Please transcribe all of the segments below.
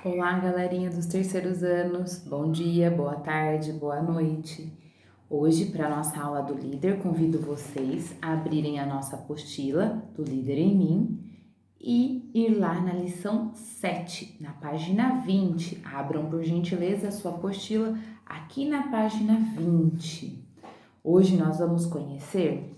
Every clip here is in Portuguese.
Olá, galerinha dos terceiros anos. Bom dia, boa tarde, boa noite. Hoje, para a nossa aula do líder, convido vocês a abrirem a nossa apostila do Líder em Mim e ir lá na lição 7, na página 20. Abram, por gentileza, a sua apostila aqui na página 20. Hoje nós vamos conhecer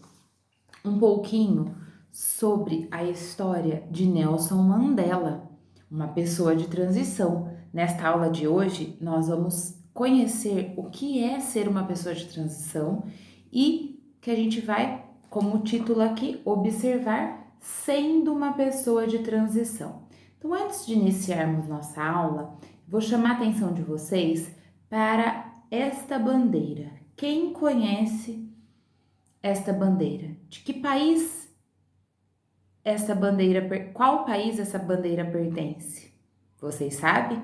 um pouquinho sobre a história de Nelson Mandela, uma pessoa de transição. Nesta aula de hoje, nós vamos conhecer o que é ser uma pessoa de transição e que a gente vai, como título aqui, observar sendo uma pessoa de transição. Então, antes de iniciarmos nossa aula, vou chamar a atenção de vocês para esta bandeira. Quem conhece esta bandeira? De que país essa bandeira, qual país essa bandeira pertence? Vocês sabem?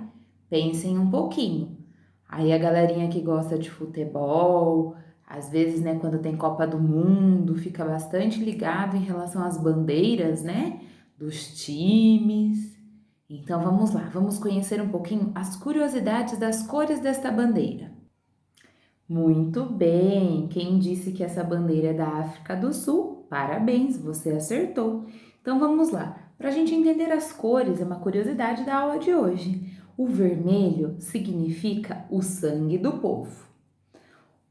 Pensem um pouquinho. Aí a galerinha que gosta de futebol, às vezes, né, quando tem Copa do Mundo, fica bastante ligado em relação às bandeiras, né, dos times. Então vamos lá, vamos conhecer um pouquinho as curiosidades das cores desta bandeira. Muito bem! Quem disse que essa bandeira é da África do Sul? Parabéns, você acertou! Então vamos lá. Para a gente entender as cores, é uma curiosidade da aula de hoje. O vermelho significa o sangue do povo.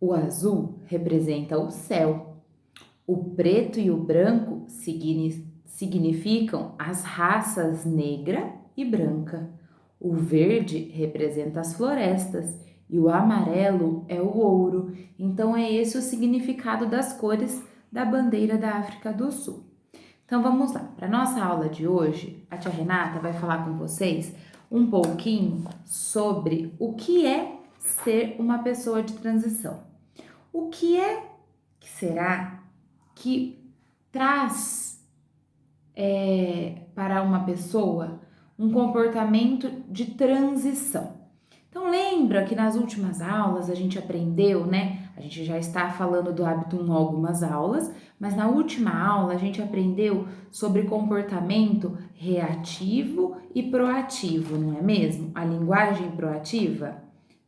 O azul representa o céu. O preto e o branco significam as raças negra e branca. O verde representa as florestas e o amarelo é o ouro. Então é esse o significado das cores da bandeira da África do Sul. Então vamos lá, para nossa aula de hoje, a tia Renata vai falar com vocês um pouquinho sobre o que é ser uma pessoa de transição. O que é que será que traz para uma pessoa um comportamento de transição? Então lembra que nas últimas aulas a gente aprendeu, né? A gente já está falando do hábito em algumas aulas, mas na última aula a gente aprendeu sobre comportamento reativo e proativo, não é mesmo? A linguagem proativa,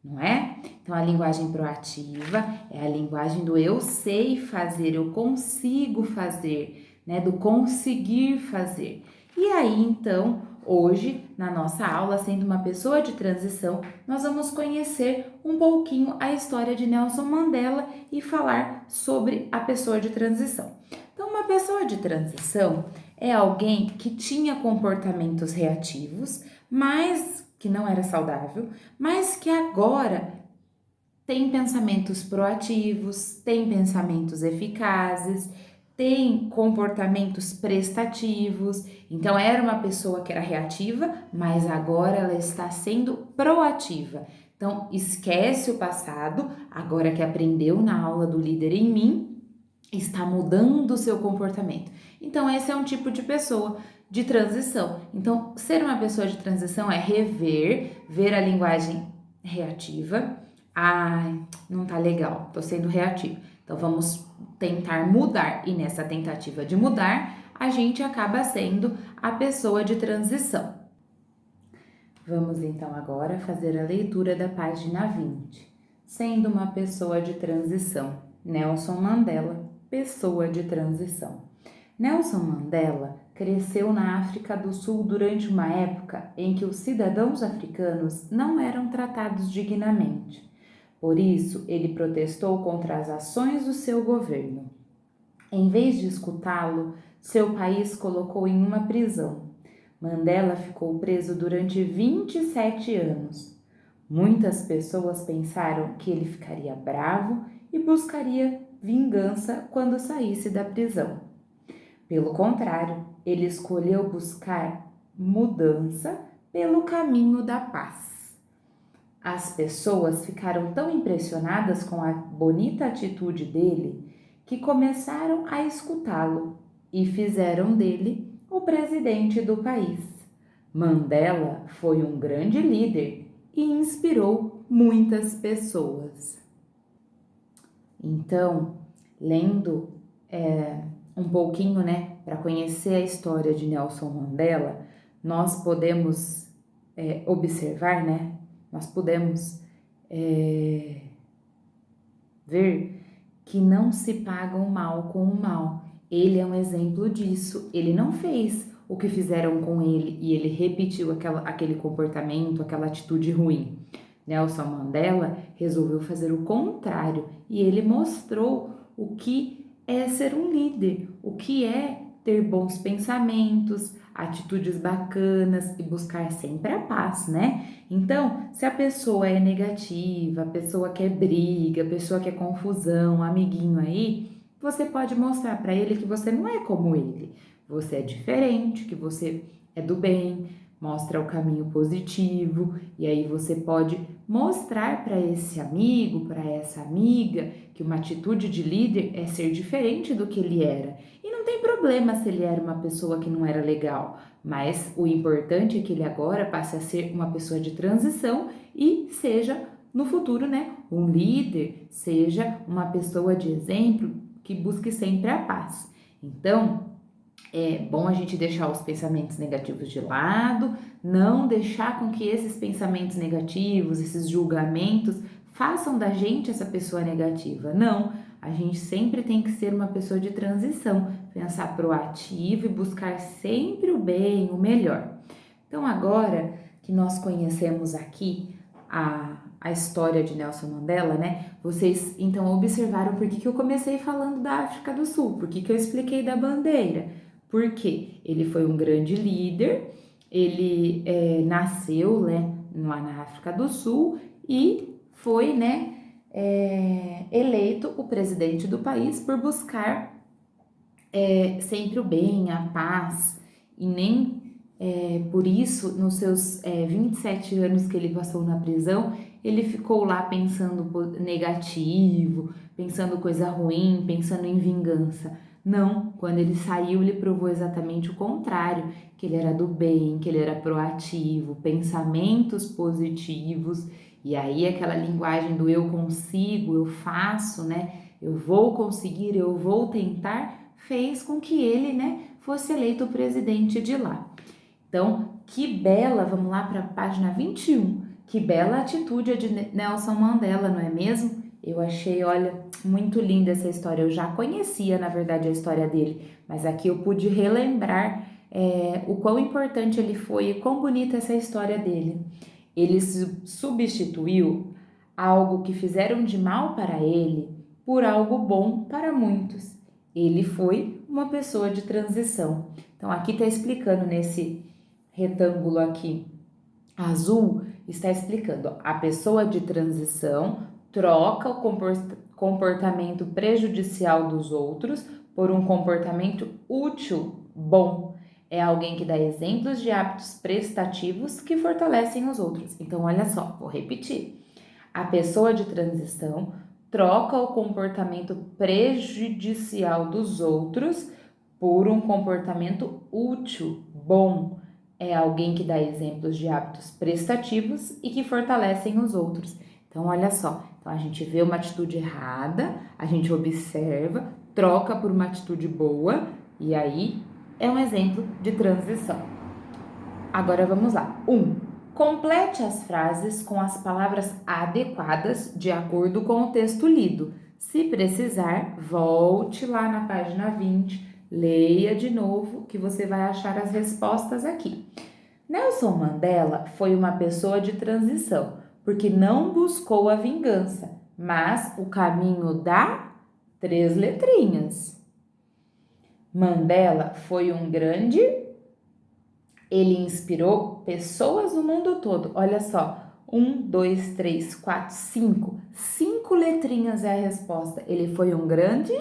não é? Então a linguagem proativa é a linguagem do eu sei fazer, eu consigo fazer, né? Do conseguir fazer. E aí então, hoje, na nossa aula, sendo uma pessoa de transição, nós vamos conhecer um pouquinho a história de Nelson Mandela e falar sobre a pessoa de transição. Então, uma pessoa de transição é alguém que tinha comportamentos reativos, mas que não era saudável, mas que agora tem pensamentos proativos, tem pensamentos eficazes, tem comportamentos prestativos. Então era uma pessoa que era reativa, mas agora ela está sendo proativa. Então esquece o passado, agora que aprendeu na aula do Líder em Mim, está mudando o seu comportamento. Então esse é um tipo de pessoa de transição. Então ser uma pessoa de transição é rever, ver a linguagem reativa. Ai, não tá legal, tô sendo reativo. Então vamos tentar mudar, e nessa tentativa de mudar, a gente acaba sendo a pessoa de transição. Vamos então agora fazer a leitura da página 20. Sendo uma pessoa de transição, Nelson Mandela, pessoa de transição. Nelson Mandela cresceu na África do Sul durante uma época em que os cidadãos africanos não eram tratados dignamente. Por isso, ele protestou contra as ações do seu governo. Em vez de escutá-lo, seu país colocou em uma prisão. Mandela ficou preso durante 27 anos. Muitas pessoas pensaram que ele ficaria bravo e buscaria vingança quando saísse da prisão. Pelo contrário, ele escolheu buscar mudança pelo caminho da paz. As pessoas ficaram tão impressionadas com a bonita atitude dele que começaram a escutá-lo e fizeram dele o presidente do país. Mandela foi um grande líder e inspirou muitas pessoas. Então, lendo um pouquinho, né, para conhecer a história de Nelson Mandela, nós podemos observar, né? Nós podemos ver que não se paga o mal com o mal. Ele é um exemplo disso. Ele não fez o que fizeram com ele e ele repetiu aquele comportamento, aquela atitude ruim. Nelson Mandela resolveu fazer o contrário e ele mostrou o que é ser um líder, o que é ter bons pensamentos, atitudes bacanas e buscar sempre a paz, né? Então, se a pessoa é negativa, a pessoa quer briga, a pessoa quer confusão, amiguinho aí, você pode mostrar para ele que você não é como ele. Você é diferente, que você é do bem, mostra o caminho positivo, e aí você pode mostrar para esse amigo, para essa amiga, que uma atitude de líder é ser diferente do que ele era. E não tem problema se ele era uma pessoa que não era legal, mas o importante é que ele agora passe a ser uma pessoa de transição e seja, no futuro, né, um líder, seja uma pessoa de exemplo que busque sempre a paz. Então, é bom a gente deixar os pensamentos negativos de lado, não deixar com que esses pensamentos negativos, esses julgamentos, façam da gente essa pessoa negativa. Não, a gente sempre tem que ser uma pessoa de transição, pensar proativo e buscar sempre o bem, o melhor. Então, agora que nós conhecemos aqui a história de Nelson Mandela, né? Vocês então observaram por que eu comecei falando da África do Sul, por que eu expliquei da bandeira. Porque ele foi um grande líder, ele nasceu, né, lá na África do Sul e foi, né, eleito o presidente do país por buscar sempre o bem, a paz, e nem por isso, nos seus 27 anos que ele passou na prisão, ele ficou lá pensando negativo, pensando coisa ruim, pensando em vingança. Não, quando ele saiu, ele provou exatamente o contrário, que ele era do bem, que ele era proativo, pensamentos positivos, e aí aquela linguagem do eu consigo, eu faço, né? Eu vou conseguir, eu vou tentar, fez com que ele, né, fosse eleito presidente de lá. Então, que bela, vamos lá para a página 21, que bela atitude de Nelson Mandela, não é mesmo? Eu achei, olha, muito linda essa história. Eu já conhecia, na verdade, a história dele, mas aqui eu pude relembrar o quão importante ele foi e quão bonita essa história dele. Ele substituiu algo que fizeram de mal para ele por algo bom para muitos. Ele foi uma pessoa de transição. Então, aqui está explicando nesse retângulo aqui azul, está explicando, a pessoa de transição troca o comportamento prejudicial dos outros por um comportamento útil, bom. É alguém que dá exemplos de hábitos prestativos que fortalecem os outros. Então, olha só, vou repetir. A pessoa de transição troca o comportamento prejudicial dos outros por um comportamento útil, bom. É alguém que dá exemplos de hábitos prestativos e que fortalecem os outros. Então, olha só, então a gente vê uma atitude errada, a gente observa, troca por uma atitude boa e aí é um exemplo de transição. Agora vamos lá. 1. Complete as frases com as palavras adequadas de acordo com o texto lido. Se precisar, volte lá na página 20, leia de novo que você vai achar as respostas aqui. Nelson Mandela foi uma pessoa de transição, porque não buscou a vingança, mas o caminho da 3 letrinhas. Mandela foi um grande, ele inspirou pessoas no mundo todo. Olha só, 1, 2, 3, 4, 5. 5 letrinhas é a resposta. Ele foi um grande,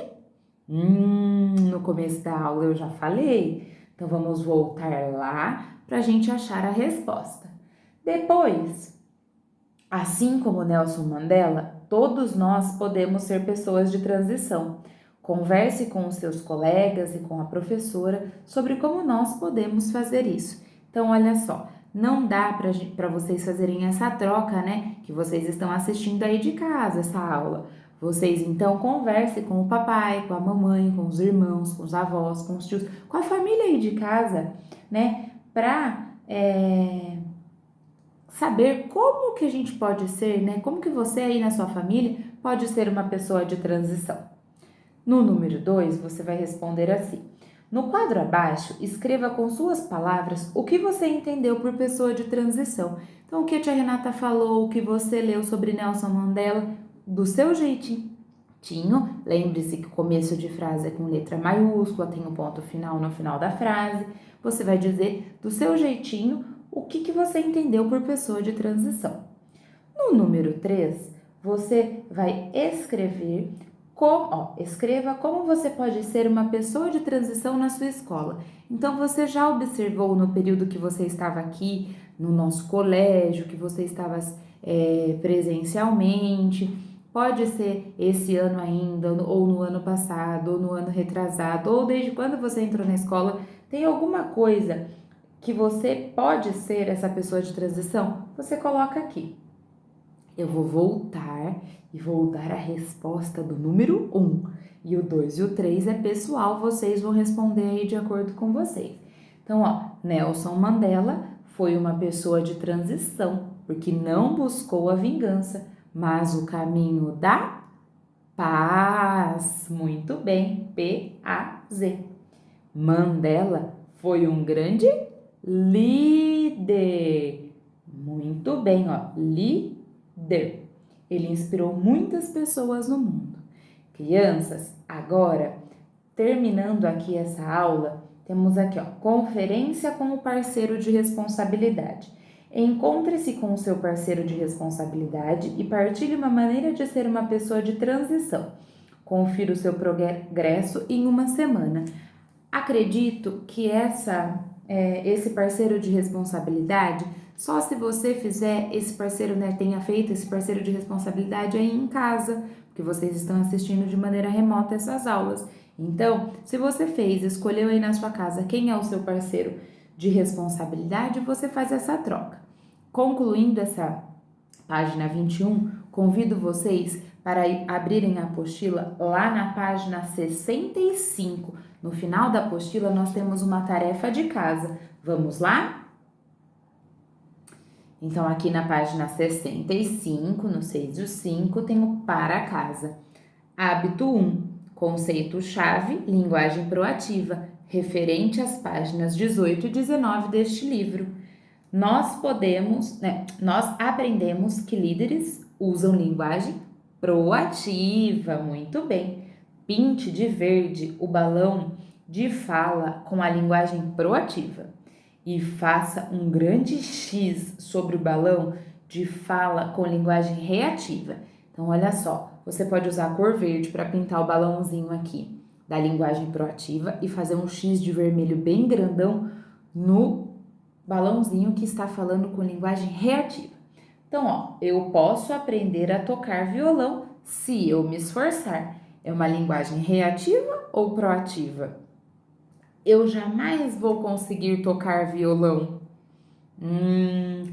no começo da aula eu já falei. Então vamos voltar lá para a gente achar a resposta. Depois, assim como Nelson Mandela, todos nós podemos ser pessoas de transição. Converse com os seus colegas e com a professora sobre como nós podemos fazer isso. Então, olha só, não dá para vocês fazerem essa troca, né? Que vocês estão assistindo aí de casa, essa aula. Vocês, então, conversem com o papai, com a mamãe, com os irmãos, com os avós, com os tios, com a família aí de casa, né? Para saber como que a gente pode ser, né? Como que você aí na sua família pode ser uma pessoa de transição. No número 2, você vai responder assim. No quadro abaixo, escreva com suas palavras o que você entendeu por pessoa de transição. Então, o que a tia Renata falou, o que você leu sobre Nelson Mandela, do seu jeitinho. Lembre-se que o começo de frase é com letra maiúscula, tem um ponto final no final da frase. Você vai dizer do seu jeitinho o que você entendeu por pessoa de transição. No número 3, você vai escrever escreva como você pode ser uma pessoa de transição na sua escola. Então, você já observou no período que você estava aqui, no nosso colégio, que você estava presencialmente, pode ser esse ano ainda, ou no ano passado, ou no ano retrasado, ou desde quando você entrou na escola, tem alguma coisa que você pode ser essa pessoa de transição? Você coloca aqui. Eu vou voltar e vou dar a resposta do número 1. E o 2 e o 3 é pessoal, vocês vão responder aí de acordo com vocês. Então, Nelson Mandela foi uma pessoa de transição, porque não buscou a vingança, mas o caminho da paz. Muito bem, P-A-Z. Mandela foi um grande líder. Muito bem, líder. Ele inspirou muitas pessoas no mundo. Crianças, agora, terminando aqui essa aula, temos aqui, conferência com o parceiro de responsabilidade. Encontre-se com o seu parceiro de responsabilidade e partilhe uma maneira de ser uma pessoa de transição. Confira o seu progresso em uma semana. Acredito que esse parceiro de responsabilidade, só se você fizer esse parceiro, tenha feito esse parceiro de responsabilidade aí em casa, porque vocês estão assistindo de maneira remota essas aulas. Então, se você escolheu aí na sua casa quem é o seu parceiro de responsabilidade, você faz essa troca. Concluindo essa página 21, convido vocês para abrirem a apostila lá na página 65. No final da apostila, nós temos uma tarefa de casa. Vamos lá? Então, aqui na página 65, no 6 e o 5, tem o para casa. Hábito 1, conceito-chave, linguagem proativa, referente às páginas 18 e 19 deste livro. Nós aprendemos que líderes usam linguagem proativa. Muito bem. Pinte de verde o balão de fala com a linguagem proativa e faça um grande X sobre o balão de fala com linguagem reativa. Então, olha só, você pode usar a cor verde para pintar o balãozinho aqui da linguagem proativa e fazer um X de vermelho bem grandão no balãozinho que está falando com linguagem reativa. Então, eu posso aprender a tocar violão se eu me esforçar. É uma linguagem reativa ou proativa? Eu jamais vou conseguir tocar violão.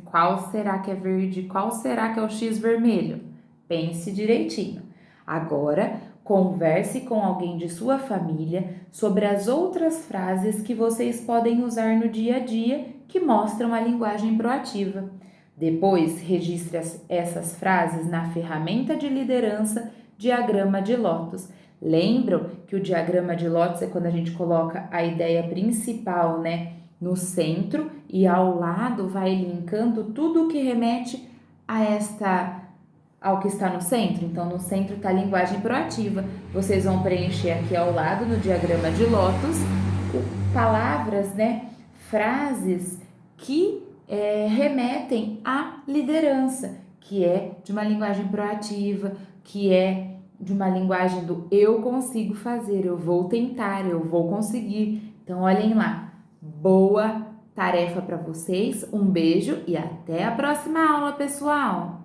Qual será que é verde? Qual será que é o X vermelho? Pense direitinho. Agora, converse com alguém de sua família sobre as outras frases que vocês podem usar no dia a dia que mostram a linguagem proativa. Depois, registre essas frases na ferramenta de liderança Diagrama de Lotus. Lembram que o diagrama de Lotus é quando a gente coloca a ideia principal, no centro e ao lado vai linkando tudo o que remete ao que está no centro. Então, no centro está a linguagem proativa. Vocês vão preencher aqui ao lado, no diagrama de Lotus, palavras, frases que remetem à liderança, que é de uma linguagem proativa, que é de uma linguagem do eu consigo fazer, eu vou tentar, eu vou conseguir. Então, olhem lá. Boa tarefa para vocês, um beijo e até a próxima aula, pessoal!